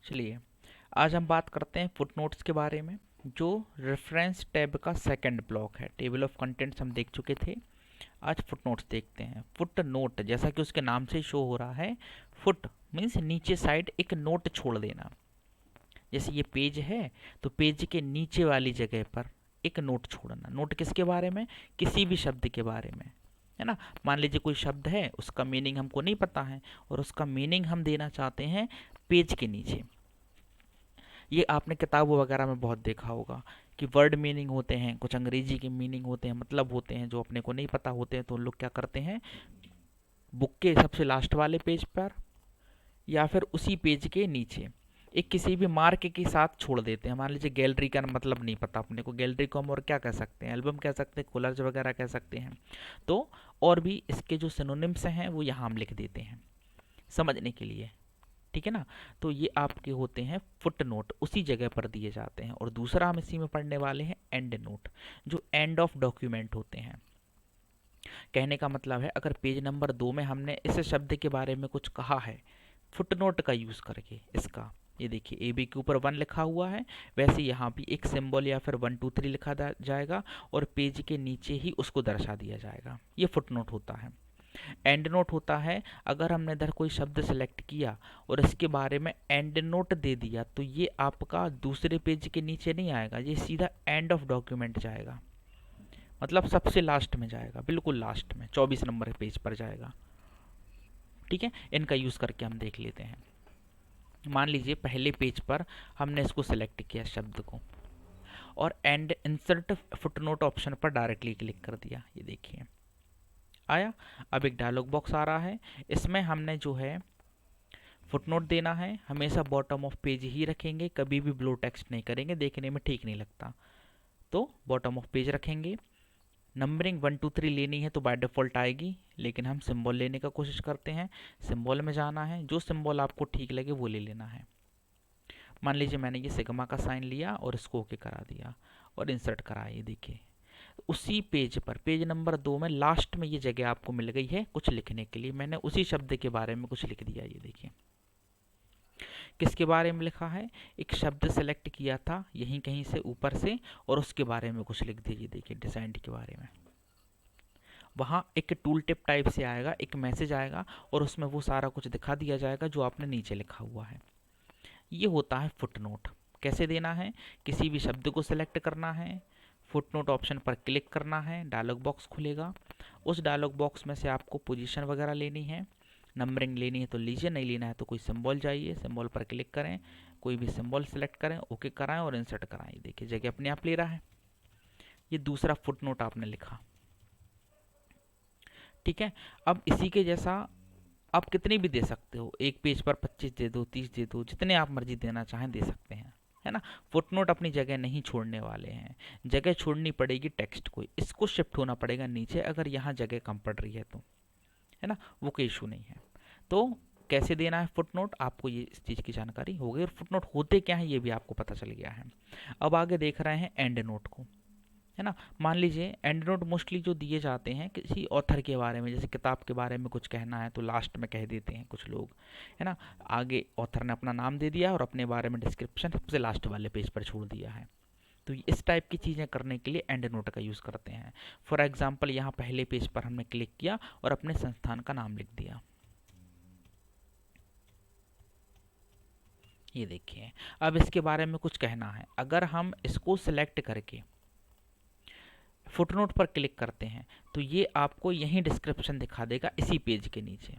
चलिए, आज हम बात करते हैं फुटनोट्स के बारे में, जो रेफरेंस टैब का सेकंड ब्लॉक है। टेबल ऑफ कंटेंट्स हम देख चुके थे। आज फुटनोट्स देखते हैं। फुट नोट, जैसा कि उसके नाम से शो हो रहा है, फुट मीन्स नीचे साइड एक नोट छोड़ देना। जैसे ये पेज है तो पेज के नीचे वाली जगह पर एक नोट छोड़ना। नोट किसके बारे में? किसी भी शब्द के बारे में, है ना। मान लीजिए कोई शब्द है, उसका मीनिंग हमको नहीं पता है और उसका मीनिंग हम देना चाहते हैं पेज के नीचे। ये आपने किताबों वगैरह में बहुत देखा होगा कि वर्ड मीनिंग होते हैं, कुछ अंग्रेजी के मीनिंग होते हैं, मतलब होते हैं जो अपने को नहीं पता होते हैं, तो लोग क्या करते हैं, बुक के सबसे लास्ट वाले पेज पर या फिर उसी पेज के नीचे एक किसी भी मार्क के साथ छोड़ देते हैं। मान लीजिए गैलरी का मतलब नहीं पता अपने को, गैलरी को हम और क्या कह सकते हैं, एल्बम कह सकते हैं, कोलर्ज वगैरह कह सकते हैं। तो और भी इसके जो सिनोनिम्स हैं वो यहाँ हम लिख देते हैं समझने के लिए, ठीक है ना। तो ये आपके होते हैं फुट नोट, उसी जगह पर दिए जाते हैं। और दूसरा हम इसी में पढ़ने वाले हैं एंड नोट, जो एंड ऑफ डॉक्यूमेंट होते हैं। कहने का मतलब है, अगर पेज नंबर 2 में हमने इस शब्द के बारे में कुछ कहा है फुट नोट का यूज़ करके, इसका ये देखिए ए बी के ऊपर 1 लिखा हुआ है, वैसे यहाँ भी एक सिंबल या फिर 1 2 3 लिखा जाएगा और पेज के नीचे ही उसको दर्शा दिया जाएगा। ये फुट नोट होता है। एंड नोट होता है, अगर हमने इधर कोई शब्द सेलेक्ट किया और इसके बारे में एंड नोट दे दिया तो ये आपका दूसरे पेज के नीचे नहीं आएगा, ये सीधा एंड ऑफ डॉक्यूमेंट जाएगा, मतलब सबसे लास्ट में जाएगा, बिल्कुल लास्ट में 24 नंबर पेज पर जाएगा। ठीक है, इनका यूज़ करके हम देख लेते हैं। मान लीजिए पहले पेज पर हमने इसको सेलेक्ट किया शब्द को और एंड इंसर्ट फुटनोट ऑप्शन पर डायरेक्टली क्लिक कर दिया। ये देखिए आया। अब एक डायलॉग बॉक्स आ रहा है, इसमें हमने जो है फुटनोट देना है। हमेशा बॉटम ऑफ पेज ही रखेंगे, कभी भी ब्लो टेक्स्ट नहीं करेंगे, देखने में ठीक नहीं लगता। तो बॉटम ऑफ पेज रखेंगे। नंबरिंग 1 2 3 लेनी है तो बाय डिफ़ॉल्ट आएगी, लेकिन हम सिंबल लेने का कोशिश करते हैं। सिंबल में जाना है, जो सिंबल आपको ठीक लगे वो ले लेना है। मान लीजिए मैंने ये सिग्मा का साइन लिया और इसको ओके करा दिया और इंसर्ट करा। ये देखिए उसी पेज पर पेज नंबर 2 में लास्ट में ये जगह आपको मिल गई है कुछ लिखने के लिए। मैंने उसी शब्द के बारे में कुछ लिख दिया। ये देखिए किसके बारे में लिखा है, एक शब्द सेलेक्ट किया था यहीं कहीं से ऊपर से और उसके बारे में कुछ लिख दीजिए। देखिए डिजाइन के बारे में, वहाँ एक टूल टिप टाइप से आएगा, एक मैसेज आएगा और उसमें वो सारा कुछ दिखा दिया जाएगा जो आपने नीचे लिखा हुआ है। ये होता है फुटनोट। कैसे देना है, किसी भी शब्द को सिलेक्ट करना है, फुटनोट ऑप्शन पर क्लिक करना है, डायलॉग बॉक्स खुलेगा। उस डायलॉग बॉक्स में से आपको पोजीशन वगैरह लेनी है, नंबरिंग लेनी है तो लीजिए, नहीं लेना है तो कोई सिंबल जाइए, सिंबल पर क्लिक करें, कोई भी सिंबल सेलेक्ट करें, ओके कराएं और इंसर्ट कराएं। देखिए जगह अपने आप ले रहा है। ये दूसरा फुटनोट आपने लिखा, ठीक है। अब इसी के जैसा आप कितने भी दे सकते हो, एक पेज पर 25 दे दो, 30 दे दो, जितने आप मर्जी देना चाहें दे सकते हैं, है ना। फुटनोट अपनी जगह नहीं छोड़ने वाले हैं, जगह छोड़नी पड़ेगी टेक्स्ट को, इसको शिफ्ट होना पड़ेगा नीचे अगर यहाँ जगह कम पड़ रही है तो, है ना, वो कोई इशू नहीं है। तो कैसे देना है फुटनोट, आपको ये इस चीज़ की जानकारी हो गई और फुटनोट होते क्या है ये भी आपको पता चल गया है। अब आगे देख रहे हैं एंड नोट को, है ना। मान लीजिए एंड नोट मोस्टली जो दिए जाते हैं किसी ऑथर के बारे में, जैसे किताब के बारे में कुछ कहना है तो लास्ट में कह देते हैं कुछ लोग, है ना। आगे ऑथर ने अपना नाम दे दिया और अपने बारे में डिस्क्रिप्शन सबसे लास्ट वाले पेज पर छोड़ दिया है। तो इस टाइप की चीज़ें करने के लिए एंड नोट का यूज़ करते हैं। फॉर एग्जाम्पल यहाँ पहले पेज पर हमने क्लिक किया और अपने संस्थान का नाम लिख दिया। ये देखिए अब इसके बारे में कुछ कहना है, अगर हम इसको सिलेक्ट करके फुटनोट पर क्लिक करते हैं तो ये आपको यहीं डिस्क्रिप्शन दिखा देगा इसी पेज के नीचे,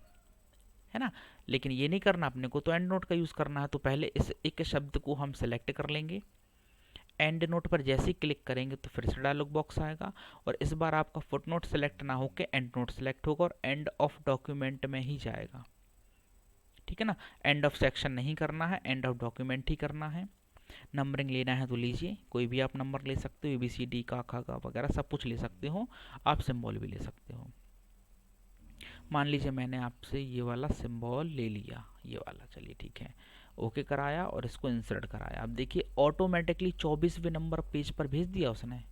है ना। लेकिन ये नहीं करना अपने को, तो एंड नोट का यूज़ करना है। तो पहले इस एक शब्द को हम सेलेक्ट कर लेंगे, एंड नोट पर जैसे ही क्लिक करेंगे तो फिर से डायलॉग बॉक्स आएगा और इस बार आपका फुटनोट सेलेक्ट ना होकर एंड नोट सेलेक्ट होगा और एंड ऑफ डॉक्यूमेंट में ही जाएगा, ठीक है ना। एंड ऑफ सेक्शन नहीं करना है, एंड ऑफ डॉक्यूमेंट ही करना है। नंबरिंग लेना है तो लीजिए, कोई भी आप नंबर ले सकते हो, ए बी सी डी का खा का वगैरह सब कुछ ले सकते हो, आप सिंबल भी ले सकते हो। मान लीजिए मैंने आपसे ये वाला सिंबल ले लिया, ये वाला, चलिए ठीक है, ओके कराया और इसको इंसर्ट कराया। अब देखिए ऑटोमेटिकली 24वें नंबर पेज पर भेज दिया उसने।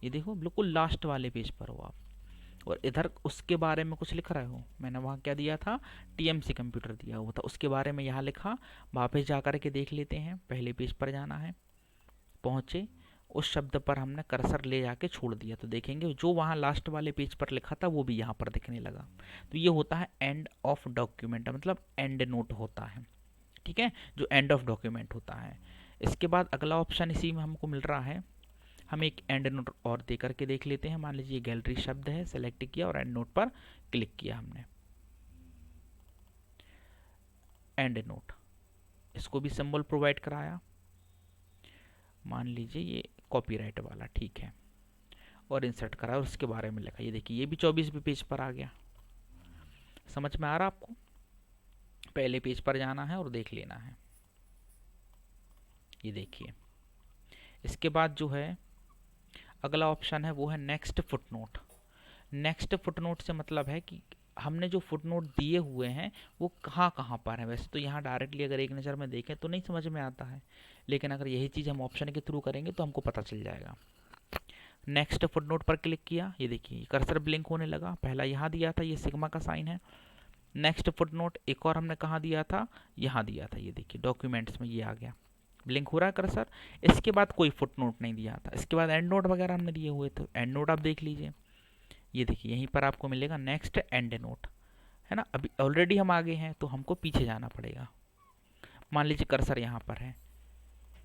ये देखो बिल्कुल लास्ट वाले पेज पर हो आप, और इधर उसके बारे में कुछ लिख रहे हो, मैंने वहाँ क्या दिया था, टीएमसी कंप्यूटर दिया हुआ था, उसके बारे में यहाँ लिखा। वापस जा कर के देख लेते हैं, पहले पेज पर जाना है, पहुँचे, उस शब्द पर हमने कर्सर ले जाके छोड़ दिया तो देखेंगे जो वहाँ लास्ट वाले पेज पर लिखा था वो भी यहाँ पर दिखने लगा। तो ये होता है एंड ऑफ डॉक्यूमेंट, मतलब एंड नोट होता है, ठीक है, जो एंड ऑफ डॉक्यूमेंट होता है। इसके बाद अगला ऑप्शन इसी में हमको मिल रहा है, हम एक एंड नोट और दे करके देख लेते हैं। मान लीजिए गैलरी शब्द है, सेलेक्ट किया और एंड नोट पर क्लिक किया हमने, एंड नोट, इसको भी सिंबल प्रोवाइड कराया, मान लीजिए ये कॉपीराइट वाला, ठीक है, और इंसर्ट करा और उसके बारे में लिखा। ये देखिए ये भी 24वें पेज पर आ गया। समझ में आ रहा आपको? पहले पेज पर जाना है और देख लेना है। ये देखिए, इसके बाद जो है अगला ऑप्शन है वो है नेक्स्ट फुटनोट। नेक्स्ट फुटनोट से मतलब है कि हमने जो फुटनोट दिए हुए हैं वो कहाँ कहाँ पर है। वैसे तो यहाँ डायरेक्टली अगर एक नज़र में देखें तो नहीं समझ में आता है, लेकिन अगर यही चीज़ हम ऑप्शन के थ्रू करेंगे तो हमको पता चल जाएगा। नेक्स्ट फुटनोट पर क्लिक किया, ये देखिए कर्सर ब्लिंक होने लगा। पहला यहाँ दिया था, ये सिग्मा का साइन है। नेक्स्ट फुटनोट एक और हमने कहाँ दिया था, यहाँ दिया था, ये देखिए डॉक्यूमेंट्स में ये आ गया, ब्लिंक हो रहा है कर्सर। इसके बाद कोई फुटनोट नहीं दिया था, इसके बाद एंड नोट वगैरह हमने दिए हुए थे। एंड नोट आप देख लीजिए, ये देखिए यहीं पर आपको मिलेगा नेक्स्ट एंड नोट, है ना। अभी ऑलरेडी हम आगे हैं तो हमको पीछे जाना पड़ेगा। मान लीजिए कर्सर यहाँ पर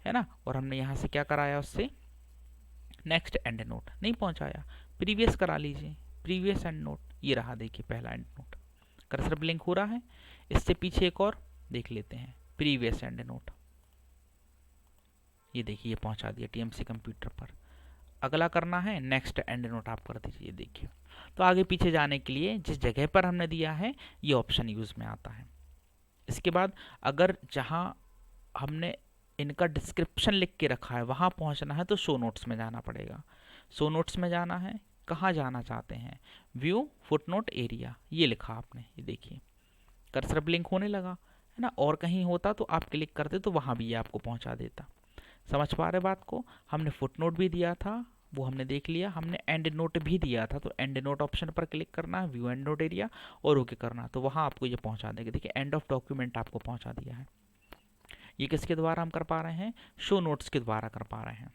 है ना, और हमने यहाँ से क्या कराया, उससे नेक्स्ट एंड नोट नहीं पहुँचाया, प्रीवियस करा लीजिए, प्रीवियस एंड नोट, ये रहा देखिए पहला एंड नोट, कर्सर ब्लिंक हो रहा है। इससे पीछे एक और देख लेते हैं, प्रीवियस एंड नोट, ये देखिए ये पहुँचा दिया टीएमसी कंप्यूटर पर। अगला करना है नेक्स्ट एंड नोट, आप कर दीजिए, देखिए। तो आगे पीछे जाने के लिए जिस जगह पर हमने दिया है ये ऑप्शन यूज़ में आता है। इसके बाद अगर जहाँ हमने इनका डिस्क्रिप्शन लिख के रखा है वहाँ पहुँचना है तो शो नोट्स में जाना पड़ेगा। शो नोट्स में जाना है, कहाँ जाना चाहते हैं, व्यू फुटनोट एरिया, ये लिखा आपने, ये देखिए कर्सर ब्लिंक होने लगा, है ना। और कहीं होता तो आप क्लिक करते तो वहाँ भी ये आपको पहुँचा देता। समझ पा रहे बात को? हमने फुटनोट भी दिया था, वो हमने देख लिया, हमने एंड नोट भी दिया था, तो एंड नोट ऑप्शन पर क्लिक करना है, व्यू एंड नोट एरिया, और ओके करना, तो वहाँ आपको ये पहुँचा देगा। देखिए एंड ऑफ डॉक्यूमेंट आपको पहुँचा दिया है। ये किसके द्वारा हम कर पा रहे हैं, शो नोट्स के द्वारा कर पा रहे हैं।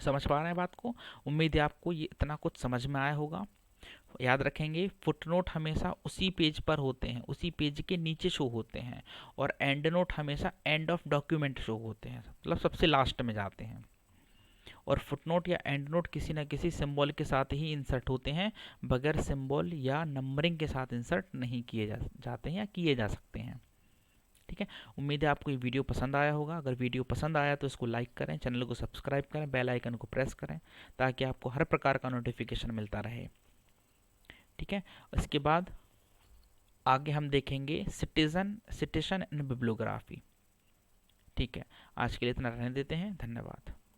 समझ पा रहे हैं बात को? उम्मीद है आपको ये इतना कुछ समझ में आया होगा। याद रखेंगे फुटनोट हमेशा उसी पेज पर होते हैं, उसी पेज के नीचे शो होते हैं, और एंड नोट हमेशा एंड ऑफ डॉक्यूमेंट शो होते हैं, मतलब सबसे लास्ट में जाते हैं। और फुटनोट या एंड नोट किसी न किसी सिंबल के साथ ही इंसर्ट होते हैं, बगैर सिंबल या नंबरिंग के साथ इंसर्ट नहीं किए जाते हैं या किए जा सकते हैं। ठीक है, उम्मीद है आपको ये वीडियो पसंद आया होगा। अगर वीडियो पसंद आया तो इसको लाइक करें, चैनल को सब्सक्राइब करें, बेल आइकन को प्रेस करें ताकि आपको हर प्रकार का नोटिफिकेशन मिलता रहे। ठीक है, इसके बाद आगे हम देखेंगे सिटिशन एंड बिब्लियोग्राफी। ठीक है, आज के लिए इतना रहने देते हैं, धन्यवाद।